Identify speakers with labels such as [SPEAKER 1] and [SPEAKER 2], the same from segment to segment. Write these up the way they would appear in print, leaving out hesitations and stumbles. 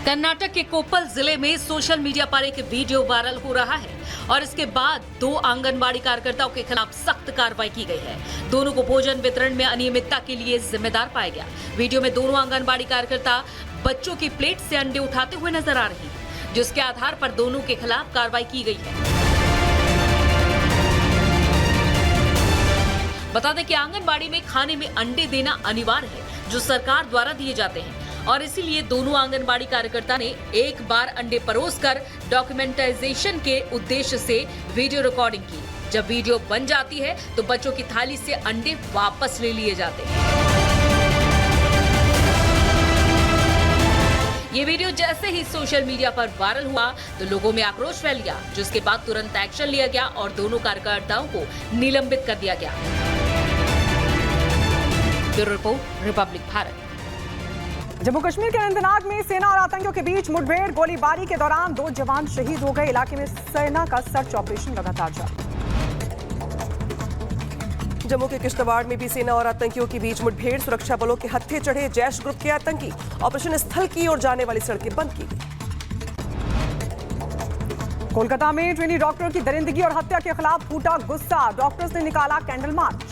[SPEAKER 1] कर्नाटक के कोप्पल जिले में सोशल मीडिया पर एक वीडियो वायरल हो रहा है और इसके बाद 2 आंगनबाड़ी कार्यकर्ताओं के खिलाफ सख्त कार्रवाई की गई है। दोनों को भोजन वितरण में अनियमितता के लिए जिम्मेदार पाया गया। वीडियो में दोनों आंगनबाड़ी कार्यकर्ता बच्चों की प्लेट से अंडे उठाते हुए नजर आ रही है, जिसके आधार पर दोनों के खिलाफ कार्रवाई की गई है। बता दें कि आंगनबाड़ी में खाने में अंडे देना अनिवार्य है, जो सरकार द्वारा दिए जाते हैं और इसीलिए दोनों आंगनबाड़ी कार्यकर्ता ने एक बार अंडे परोसकर डॉक्यूमेंटाइजेशन के उद्देश्य से वीडियो रिकॉर्डिंग की। जब वीडियो बन जाती है तो बच्चों की थाली से अंडे वापस ले लिए जाते हैं। ये वीडियो जैसे ही सोशल मीडिया पर वायरल हुआ तो लोगों में आक्रोश फैल गया, जिसके बाद तुरंत एक्शन लिया गया और दोनों कार्यकर्ताओं को निलंबित कर दिया गया। Bureau report, Republic Bharat.
[SPEAKER 2] Jammu Kashmir के अनंतनाग में सेना और आतंकियों के बीच मुठभेड़, गोलीबारी के दौरान 2 जवान शहीद हो गए। इलाके में सेना का सर्च ऑपरेशन लगातार जारी।
[SPEAKER 3] जम्मू के किश्तवाड़ में भी सेना और आतंकियों के बीच मुठभेड़, सुरक्षा बलों के हत्थे चढ़े जैश ग्रुप के आतंकी। ऑपरेशन स्थल की ओर जाने वाली सड़कें बंद की गई।
[SPEAKER 2] कोलकाता में ट्रेनी डॉक्टर की दरिंदगी और हत्या के खिलाफ फूटा गुस्सा। डॉक्टर्स ने निकाला कैंडल मार्च।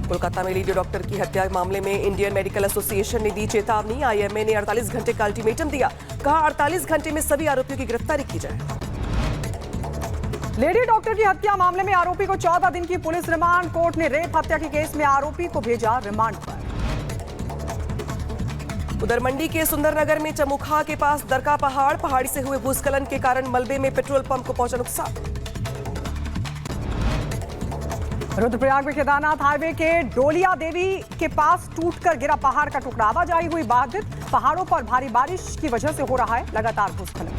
[SPEAKER 3] कोलकाता में लेडी डॉक्टर की हत्या मामले में इंडियन मेडिकल एसोसिएशन ने दी चेतावनी। आईएमए ने 48 घंटे का अल्टीमेटम दिया। कहा 48 घंटे में सभी आरोपियों की गिरफ्तारी की जाए।
[SPEAKER 2] लेडी डॉक्टर की हत्या मामले में आरोपी को 14 दिन की पुलिस रिमांड। कोर्ट ने रेप हत्या के केस में आरोपी को भेजा रिमांड पर।
[SPEAKER 3] उधर मंडी के सुंदरनगर में चमुखा के पास दरका पहाड़ी से हुए भूस्खलन के कारण मलबे में पेट्रोल पंप को पहुंचा नुकसान।
[SPEAKER 2] रुद्रप्रयाग में केदारनाथ हाईवे के डोलिया देवी के पास टूटकर गिरा पहाड़ का टुकड़ा। आवाजाही हुई बाधित। पहाड़ों पर भारी बारिश की वजह से हो रहा है लगातार भूस्खलन।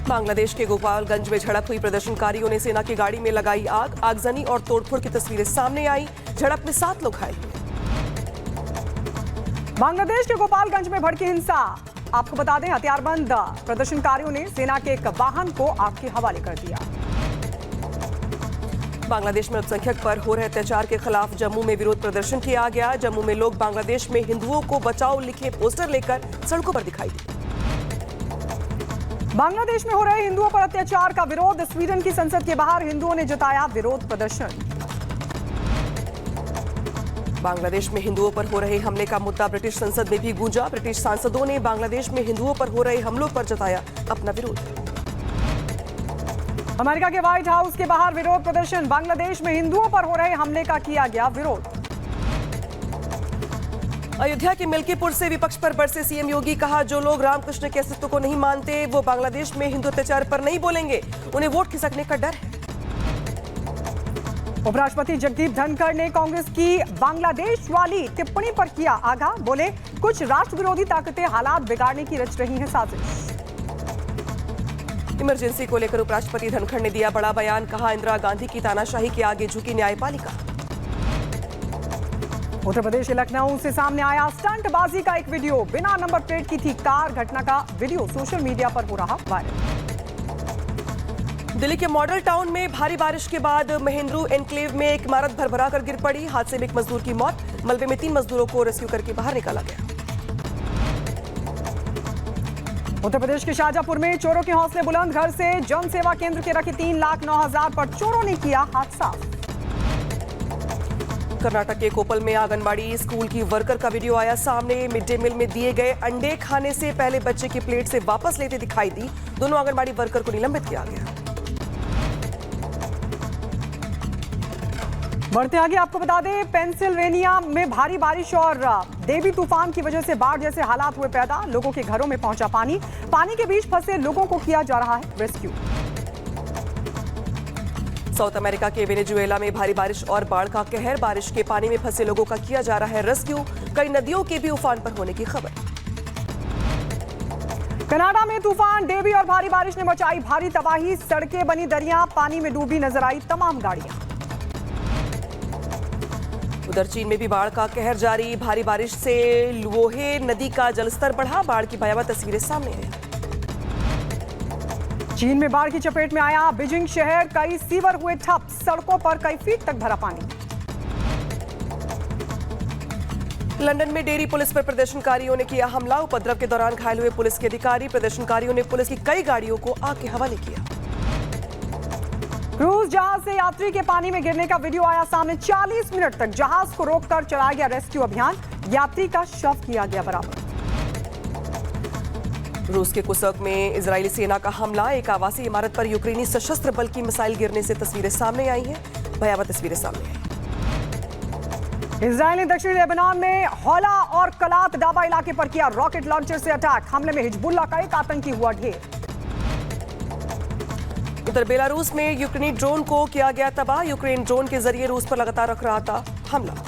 [SPEAKER 3] बांग्लादेश के गोपालगंज में झड़प हुई। प्रदर्शनकारियों ने सेना की गाड़ी में लगाई आग। आगजनी और तोड़फोड़ की तस्वीरें सामने आई। झड़प में 7 लोग घायल हुए।
[SPEAKER 2] बांग्लादेश के गोपालगंज में भड़की हिंसा। आपको बता दें, हथियारबंद प्रदर्शनकारियों ने सेना के एक वाहन को आग के हवाले कर दिया।
[SPEAKER 3] बांग्लादेश में अल्पसंख्यक पर हो रहे अत्याचार के खिलाफ जम्मू में विरोध प्रदर्शन किया गया। जम्मू में लोग बांग्लादेश में हिंदुओं को बचाओ लिखे पोस्टर लेकर सड़कों पर दिखाई दिए।
[SPEAKER 2] बांग्लादेश में हो रहे हिंदुओं पर अत्याचार का विरोध। स्वीडन की संसद के बाहर हिंदुओं ने जताया विरोध प्रदर्शन।
[SPEAKER 3] बांग्लादेश में हिंदुओं पर हो रहे हमले का मुद्दा ब्रिटिश संसद में भी गूंजा। ब्रिटिश सांसदों ने बांग्लादेश में हिंदुओं पर हो रहे हमलों पर जताया अपना विरोध।
[SPEAKER 2] अमेरिका के व्हाइट हाउस के बाहर विरोध प्रदर्शन। बांग्लादेश में हिंदुओं पर हो रहे हमले का किया गया विरोध।
[SPEAKER 3] अयोध्या के मिल्कीपुर से विपक्ष पर बरसे सीएम योगी। कहा, जो लोग रामकृष्ण के अस्तित्व को नहीं मानते वो बांग्लादेश में हिंदू अत्याचार पर नहीं बोलेंगे। उन्हें वोट खिसकने का डर है।
[SPEAKER 2] उपराष्ट्रपति जगदीप धनखड़ ने कांग्रेस की बांग्लादेश वाली टिप्पणी पर किया आगाह। बोले, कुछ राष्ट्र विरोधी ताकतें हालात बिगाड़ने की रच रही हैं साजिश।
[SPEAKER 3] इमरजेंसी को लेकर उपराष्ट्रपति धनखड़ ने दिया बड़ा बयान। कहा, इंदिरा गांधी की तानाशाही के आगे झुकी न्यायपालिका।
[SPEAKER 2] उत्तर प्रदेश के लखनऊ से सामने आया स्टंटबाजी का एक वीडियो। बिना नंबर प्लेट की थी कार। घटना का वीडियो सोशल मीडिया पर हो रहा वायरल।
[SPEAKER 3] दिल्ली के मॉडल टाउन में भारी बारिश के बाद महेंद्रू एनक्लेव में एक इमारत भरभरा कर गिर पड़ी। हादसे में एक मजदूर की मौत। मलबे में 3 मजदूरों को रेस्क्यू करके बाहर निकाला गया।
[SPEAKER 2] उत्तर प्रदेश के शाहजहांपुर में चोरों के हौसले बुलंद। घर से जन सेवा केंद्र के रखे 3,09,000 पर चोरों ने किया हाथ साफ।
[SPEAKER 3] कर्नाटक के कोप्पल में आंगनबाड़ी स्कूल की वर्कर का वीडियो आया सामने। मिड डे मील में दिए गए अंडे खाने से पहले बच्चे की प्लेट से वापस लेते दिखाई दी। दोनों आंगनबाड़ी वर्कर को निलंबित किया गया।
[SPEAKER 2] बढ़ते आगे आपको बता दें, पेंसिल्वेनिया में भारी बारिश और देवी तूफान की वजह से बाढ़ जैसे हालात हुए पैदा। लोगों के घरों में पहुंचा पानी। पानी के बीच फंसे लोगों को किया जा रहा है रेस्क्यू।
[SPEAKER 3] साउथ अमेरिका के वेनेजुएला में भारी बारिश और बाढ़ का कहर। बारिश के पानी में फंसे लोगों का किया जा रहा है रेस्क्यू। कई नदियों के भी उफान पर होने की खबर।
[SPEAKER 2] कनाडा में तूफान देवी और भारी बारिश ने मचाई भारी तबाही। सड़कें बनी दरिया। पानी में डूबी नजर आई तमाम गाड़ियां।
[SPEAKER 3] उधर चीन में भी बाढ़ का कहर जारी। भारी बारिश से लुओहे नदी का जलस्तर बढ़ा। बाढ़ की भयावह तस्वीरें सामने आई।
[SPEAKER 2] चीन में बाढ़ की चपेट में आया बीजिंग शहर। कई सीवर हुए ठप। सड़कों पर कई फीट तक भरा पानी।
[SPEAKER 3] लंदन में डेयरी पुलिस पर प्रदर्शनकारियों ने किया हमला। उपद्रव के दौरान घायल हुए पुलिस के अधिकारी। प्रदर्शनकारियों ने पुलिस की कई गाड़ियों को आग के हवाले किया।
[SPEAKER 2] क्रूज जहाज से यात्री के पानी में गिरने का वीडियो आया सामने। 40 मिनट तक जहाज को रोककर चलाया गया रेस्क्यू अभियान। यात्री का शव किया गया बरामद।
[SPEAKER 3] रूस के कुर्स्क में इजरायली सेना का हमला। एक आवासीय इमारत पर यूक्रेनी सशस्त्र बल की मिसाइल गिरने से तस्वीरें सामने आई हैं। भयावह तस्वीरें सामने आई।
[SPEAKER 2] इजरायल ने दक्षिणी लेबनान में हौला और कलात डाबा इलाके पर किया रॉकेट लॉन्चर से अटैक। हमले में हिजबुल्लाह का एक आतंकी हुआ ढेर।
[SPEAKER 3] उधर बेलारूस में यूक्रेनी ड्रोन को किया गया तबाह। यूक्रेन ड्रोन के जरिए रूस पर लगातार रख रहा था हमला।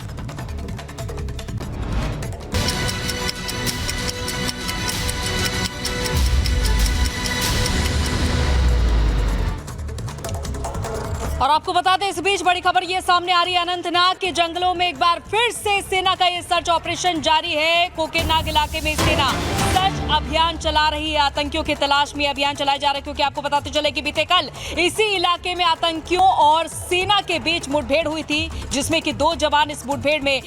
[SPEAKER 1] और आपको बता दें, इस बीच बड़ी खबर ये सामने आ रही है, अनंतनाग के जंगलों में एक बार फिर से सेना का ये सर्च ऑपरेशन जारी है। कोकेरनाग इलाके में सेना सर्च अभियान चला रही है। आतंकियों की तलाश में अभियान चलाया जा रहा है, क्योंकि आपको बताते चले कि बीते कल इसी इलाके में आतंकियों और सेना के बीच मुठभेड़ हुई थी, जिसमें कि 2 जवान इस मुठभेड़ में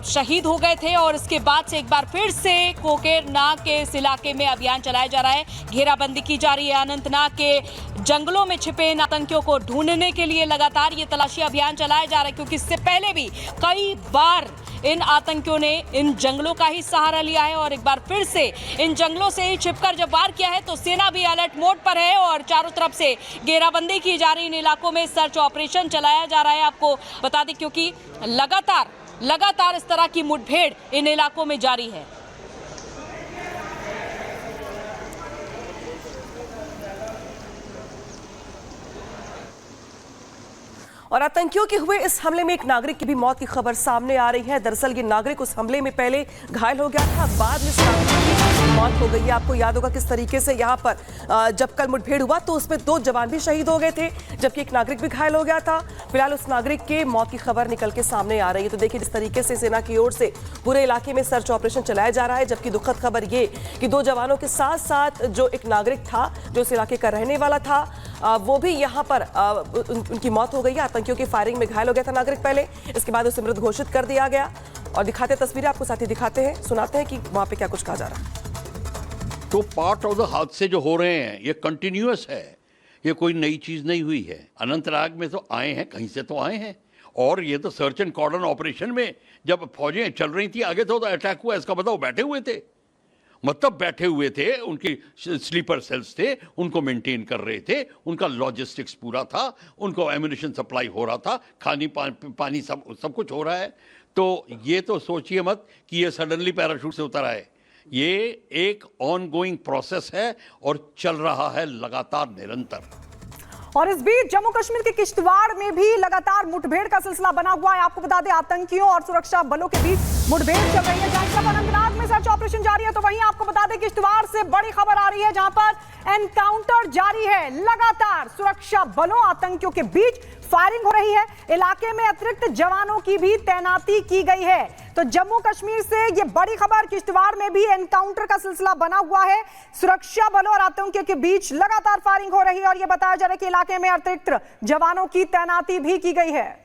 [SPEAKER 1] शहीद हो गए थे। और इसके बाद से एक बार फिर से कोकेरनाग के इस इलाके में अभियान चलाया जा रहा है। घेराबंदी की जा रही है। अनंतनाग के जंगलों में छिपे इन आतंकियों को ढूंढने के लिए लगातार ये तलाशी अभियान चलाया जा रहा है, क्योंकि इससे पहले भी कई बार इन आतंकियों ने इन जंगलों का ही सहारा लिया है। और एक बार फिर से इन जंगलों से ही छिपकर जब वार किया है, तो सेना भी अलर्ट मोड पर है और चारों तरफ से घेराबंदी की जा रही। इन इलाकों में सर्च ऑपरेशन चलाया जा रहा है। आपको बता दें, क्योंकि लगातार इस तरह की मुठभेड़ इन इलाकों में जारी है।
[SPEAKER 3] और आतंकियों के हुए इस हमले में एक नागरिक की भी मौत की खबर सामने आ रही है। दरअसल ये नागरिक उस हमले में पहले घायल हो गया था, बाद में इस नागरिक की मौत हो गई है। आपको याद होगा किस तरीके से यहाँ पर जब कल मुठभेड़ हुआ तो उसमें 2 जवान भी शहीद हो गए थे, जबकि एक नागरिक भी घायल हो गया था। फिलहाल उस नागरिक के मौत की खबर निकल के सामने आ रही है। तो देखिए, जिस तरीके से सेना की ओर से पूरे इलाके में सर्च ऑपरेशन चलाया जा रहा है, जबकि दुखद खबर ये कि 2 जवानों के साथ साथ जो एक नागरिक था, जो इस इलाके का रहने वाला था, वो भी यहाँ पर उनकी मौत हो गई है। आतंकियों की फायरिंग में घायल हो गया था नागरिक पहले, इसके बाद उसे मृत घोषित कर दिया गया। और दिखाते तस्वीरें आपको साथ ही दिखाते हैं, सुनाते हैं कि वहां पे क्या कुछ कहा जा रहा है।
[SPEAKER 4] तो पार्ट ऑफ द हादसे जो हो रहे हैं ये कंटिन्यूअस है, ये कोई नई चीज नहीं हुई है। अनंतनाग में तो आए हैं, कहीं से तो आए हैं। और ये तो सर्च एंड कॉर्डन ऑपरेशन में जब फौजें चल रही थी आगे तो अटैक हुआ, इसका बताओ बैठे हुए थे, मतलब बैठे हुए थे, उनकी स्लीपर सेल्स थे, उनको मेंटेन कर रहे थे, उनका लॉजिस्टिक्स पूरा था, उनको एम्युनिशन सप्लाई हो रहा था, खानी पानी सब कुछ हो रहा है। तो ये तो सोचिए मत कि ये सडनली पैराशूट से उतर आए। ये एक ऑनगोइंग प्रोसेस है और चल रहा है लगातार निरंतर।
[SPEAKER 2] और इस बीच जम्मू कश्मीर के किश्तवाड़ में भी लगातार मुठभेड़ का सिलसिला बना हुआ है। आपको बता दें, आतंकियों और सुरक्षा बलों के बीच मुठभेड़ चल रही है। जहां पर अनंतनाग में सर्च ऑपरेशन जारी है, तो वहीं आपको बता दें किश्तवाड़ से बड़ी खबर आ रही है, जहां पर एनकाउंटर जारी है। लगातार सुरक्षा बलों आतंकियों के बीच फायरिंग हो रही है। इलाके में अतिरिक्त जवानों की भी तैनाती की गई है। तो जम्मू कश्मीर से ये बड़ी खबर, किश्तवाड़ में भी एनकाउंटर का सिलसिला बना हुआ है। सुरक्षा बलों और आतंकियों के बीच लगातार फायरिंग हो रही है और ये बताया जा रहा है कि इलाके में अतिरिक्त जवानों की तैनाती भी की गई है।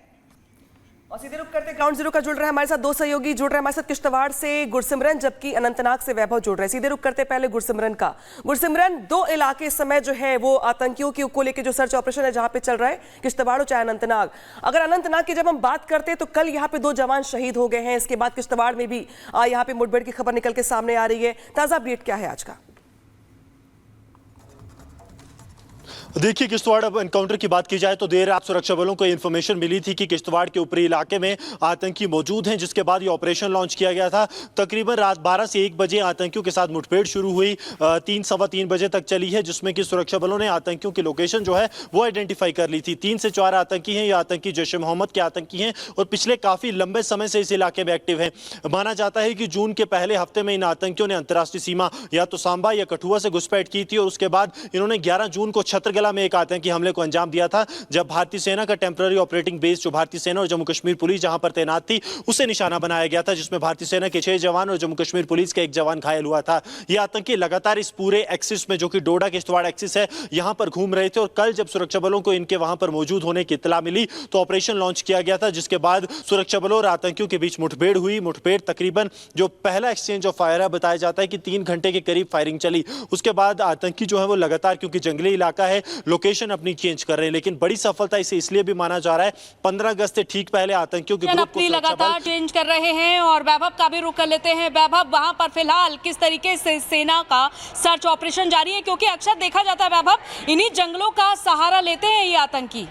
[SPEAKER 3] और सीधे रुक करते ग्राउंड जीरो का जुड़ रहे हैं हमारे साथ 2 सहयोगी जुड़ रहे हैं हमारे साथ, किश्तवाड़ से गुरसिमरन, जबकि अनंतनाग से वैभव जुड़ रहे हैं। सीधे रुक करते पहले गुरसिमरन का। गुरसिमरन, 2 इलाके इस समय जो है वो आतंकियों को लेकर जो सर्च ऑपरेशन है जहां पे चल रहा है, किश्तवाड़ हो चाहे अनंतनाग। अगर अनंतनाग की जब हम बात करते हैं तो कल यहाँ पे 2 जवान शहीद हो गए हैं, इसके बाद किश्तवाड़ में भी यहाँ पे मुठभेड़ की खबर निकल के सामने आ रही है। ताजा अपडेट क्या है आज का?
[SPEAKER 5] देखिए, किश्तवाड़ अब एनकाउंटर की बात की जाए तो देर रात सुरक्षा बलों को इन्फॉर्मेशन मिली थी कि किश्तवाड़ के ऊपरी इलाके में आतंकी मौजूद हैं, जिसके बाद ये ऑपरेशन लॉन्च किया गया था। तकरीबन रात 12 से 1 बजे आतंकियों के साथ मुठभेड़ शुरू हुई, 3 सवा 3 बजे तक चली है, जिसमें कि सुरक्षा बलों ने आतंकियों की लोकेशन जो है वो आइडेंटिफाई कर ली थी। 3 से 4 आतंकी हैं, ये आतंकी जैश ए मोहम्मद के आतंकी हैं और पिछले काफ़ी लंबे समय से इस इलाके में एक्टिव हैं। माना जाता है कि जून के पहले हफ्ते में इन आतंकियों ने अंतर्राष्ट्रीय सीमा या तो सांबा या कठुआ से घुसपैठ की थी और उसके बाद इन्होंने 11 जून को छतरगढ़ मंगला में एक आतंकी हमले को अंजाम दिया था, जब भारतीय सेना का टेम्पररी ऑपरेटिंग बेस जो भारतीय सेना और जम्मू कश्मीर पुलिस जहां पर तैनात थी उसे निशाना बनाया गया था, जिसमें भारतीय सेना के 6 जवान और जम्मू कश्मीर पुलिस का 1 जवान घायल हुआ था। ये आतंकी लगातार इस पूरे एक्सिस में, जो कि डोडा किश्तवाड़ एक्सिस है, यहां पर घूम रहे थे और कल जब सुरक्षा बलों को इनके वहां पर मौजूद होने की इत्तला मिली तो ऑपरेशन लॉन्च किया गया था, जिसके बाद सुरक्षा बलों और आतंकियों के बीच मुठभेड़ हुई। मुठभेड़ तकरीबन जो पहला एक्सचेंज ऑफ फायर है, बताया जाता है कि 3 घंटे के करीब फायरिंग चली। उसके बाद आतंकी जो है वो लगातार, क्योंकि जंगली इलाका है, लोकेशन अपनी चेंज कर रहे हैं, लेकिन बड़ी सफलता इसे इसलिए भी माना जा रहा है 15 अगस्त से ठीक पहले आतंकियों के ग्रुप को
[SPEAKER 1] लगातार चेंज कर रहे हैं। और वैभव का भी रुख कर लेते हैं। वैभव, वहां पर फिलहाल किस तरीके से सेना का सर्च ऑपरेशन जारी है, क्योंकि अक्सर देखा जाता है वैभव, इन्हीं जंगलों का सहारा लेते हैं ये आतंकी।